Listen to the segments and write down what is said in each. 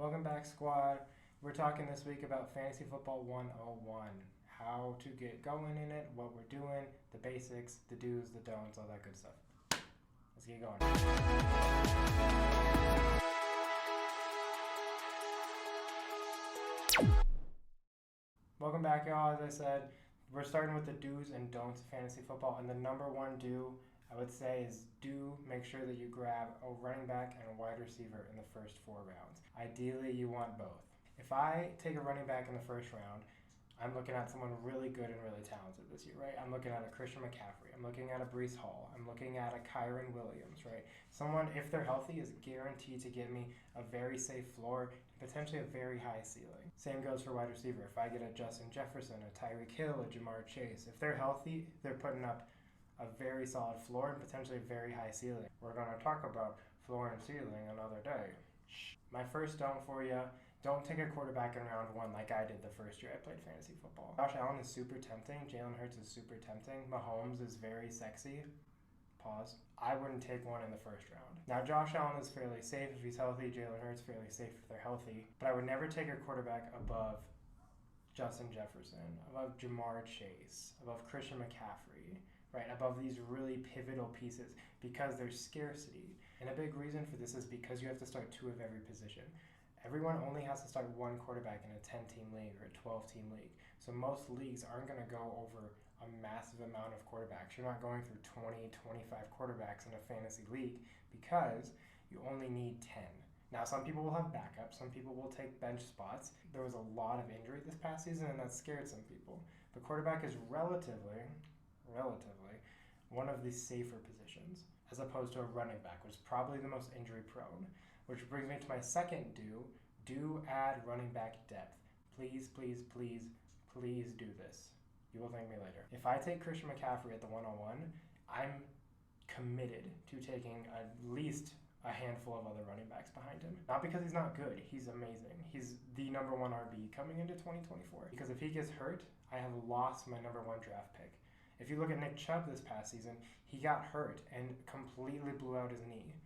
Welcome back, squad. We're talking this week about Fantasy Football 101. How to get going in it, what we're doing, the basics, the do's, the don'ts, all that good stuff. Let's get going. Welcome back, y'all. As I said, we're starting with the do's and don'ts of fantasy football. And the number one do, I would say, is do make sure that you grab a running back and a wide receiver in the first 4 rounds. Ideally, you want both. If I take a running back in the first round, I'm looking at someone really good and really talented this year, right? I'm looking at a Christian McCaffrey. I'm looking at a Breece Hall. I'm looking at a Kyren Williams, right? Someone, if they're healthy, is guaranteed to give me a very safe floor, potentially a very high ceiling. Same goes for wide receiver. If I get a Justin Jefferson, a Tyreek Hill, a Jamar Chase, if they're healthy, they're putting up a very solid floor and potentially a very high ceiling. We're going to talk about floor and ceiling another day. My first don't for you, don't take a quarterback in round one like I did the first year I played fantasy football. Josh Allen is super tempting. Jalen Hurts is super tempting. Mahomes is very sexy. Pause. I wouldn't take one in the first round. Now, Josh Allen is fairly safe if he's healthy. Jalen Hurts fairly safe if they're healthy. But I would never take a quarterback above Justin Jefferson, above Jamar Chase, above Christian McCaffrey, right? Above these really pivotal pieces because there's scarcity. And a big reason for this is because you have to start two of every position. Everyone only has to start one quarterback in a 10-team league or a 12-team league. So most leagues aren't going to go over a massive amount of quarterbacks. You're not going through 20, 25 quarterbacks in a fantasy league because you only need 10. Now, some people will have backups. Some people will take bench spots. There was a lot of injury this past season, and that scared some people. But quarterback is relatively, one of the safer positions as opposed to a running back, which is probably the most injury prone. Which brings me to my second do. Do add running back depth. Please, please, please, please do this. You will thank me later. If I take Christian McCaffrey at the 101, I'm committed to taking at least a handful of other running backs behind him. Not because he's not good. He's amazing. He's the number one RB coming into 2024. Because if he gets hurt, I have lost my number one draft pick. If you look at Nick Chubb this past season, he got hurt and completely blew out his knee.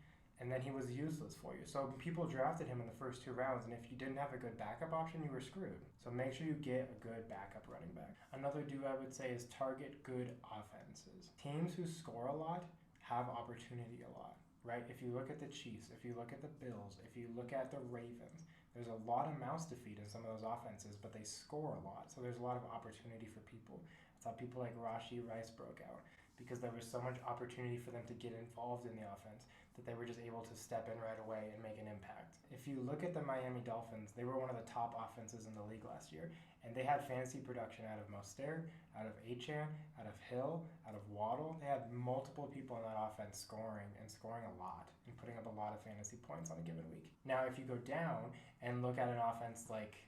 And then he was useless for you. So people drafted him in the first 2 rounds, and if you didn't have a good backup option, you were screwed. So make sure you get a good backup running back. Another do I would say is target good offenses. Teams who score a lot have opportunity a lot, right? If you look at the Chiefs, if you look at the Bills, if you look at the Ravens, there's a lot of mouths to feed in some of those offenses, but they score a lot. So there's a lot of opportunity for people. That's how people like Rashee Rice broke out, because there was so much opportunity for them to get involved in the offense that they were just able to step in right away and make an impact. If you look at the Miami Dolphins, they were one of the top offenses in the league last year, and they had fantasy production out of Mostert, out of Achane, out of Hill, out of Waddle. They had multiple people in that offense scoring a lot and putting up a lot of fantasy points on a given week. Now, if you go down and look at an offense like,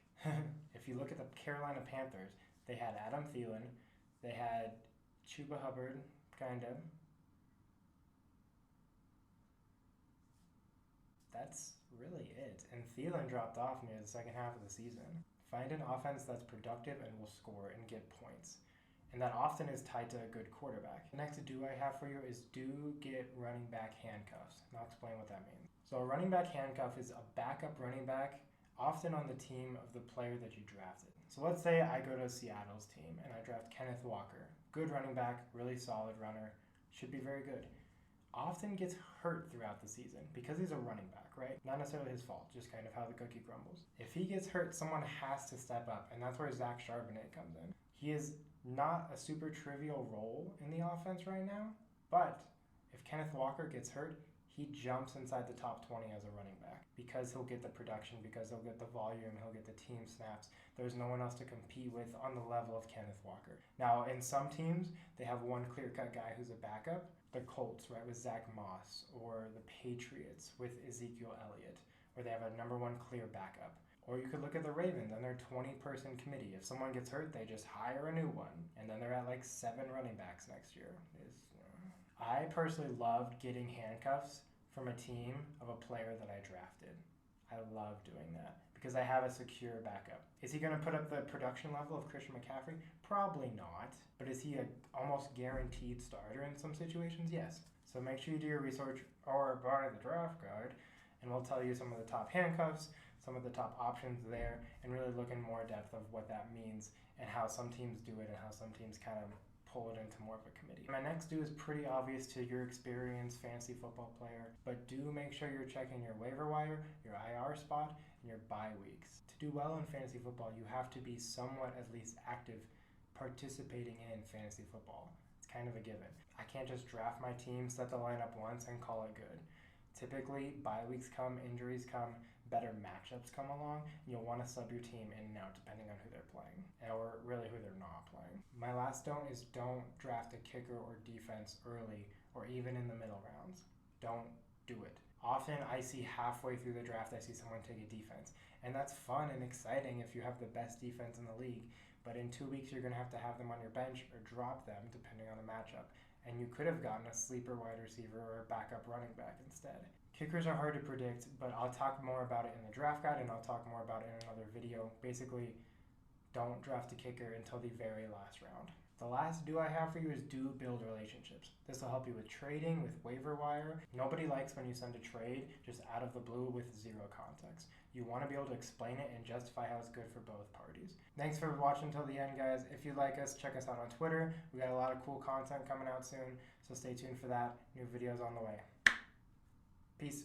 if you look at the Carolina Panthers, they had Adam Thielen, they had Chuba Hubbard, kind of. That's really it. And Thielen dropped off near the second half of the season. Find an offense that's productive and will score and get points. And that often is tied to a good quarterback. The next do I have for you is do get running back handcuffs. And I'll explain what that means. So a running back handcuff is a backup running back, often on the team of the player that you drafted. So let's say I go to Seattle's team and I draft Kenneth Walker. Good running back, really solid runner, should be very good. Often gets hurt throughout the season because he's a running back, right? Not necessarily his fault, just kind of how the cookie crumbles. If he gets hurt, someone has to step up, and that's where Zach Charbonnet comes in. He is not a super trivial role in the offense right now, but if Kenneth Walker gets hurt, he jumps inside the top 20 as a running back because he'll get the production, because he'll get the volume, he'll get the team snaps. There's no one else to compete with on the level of Kenneth Walker. Now, in some teams, they have one clear-cut guy who's a backup. The Colts, right, with Zach Moss, or the Patriots with Ezekiel Elliott, where they have a number one clear backup. Or you could look at the Ravens and their 20-person committee. If someone gets hurt, they just hire a new one, and then they're at like 7 running backs next year. I personally loved getting handcuffs from a team of a player that I drafted. I love doing that because I have a secure backup. Is he going to put up the production level of Christian McCaffrey? Probably not. But is he a almost guaranteed starter in some situations? Yes. So make sure you do your research or buy the draft guide, and we'll tell you some of the top handcuffs, some of the top options there and really look in more depth of what that means and how some teams do it and how some teams kind of pull it into more of a committee. My next do is pretty obvious to your experienced fantasy football player, but do make sure you're checking your waiver wire, your IR spot, and your bye weeks. To do well in fantasy football, you have to be somewhat at least active participating in fantasy football. It's kind of a given. I can't just draft my team, set the lineup once, and call it good. Typically, bye weeks come, injuries come, better matchups come along, and you'll want to sub your team in and out depending on who they're playing, or really who they're not playing. My last don't is don't draft a kicker or defense early or even in the middle rounds. Don't do it. Often I see halfway through the draft, I see someone take a defense, and that's fun and exciting if you have the best defense in the league, but in 2 weeks you're going to have them on your bench or drop them depending on the matchup, and you could have gotten a sleeper wide receiver or a backup running back instead. Kickers are hard to predict, but I'll talk more about it in the draft guide and I'll talk more about it in another video. Basically, don't draft a kicker until the very last round. The last do I have for you is do build relationships. This will help you with trading, with waiver wire. Nobody likes when you send a trade just out of the blue with zero context. You want to be able to explain it and justify how it's good for both parties. Thanks for watching till the end, guys. If you like us, check us out on Twitter. We got a lot of cool content coming out soon, so stay tuned for that. New videos on the way. Peace.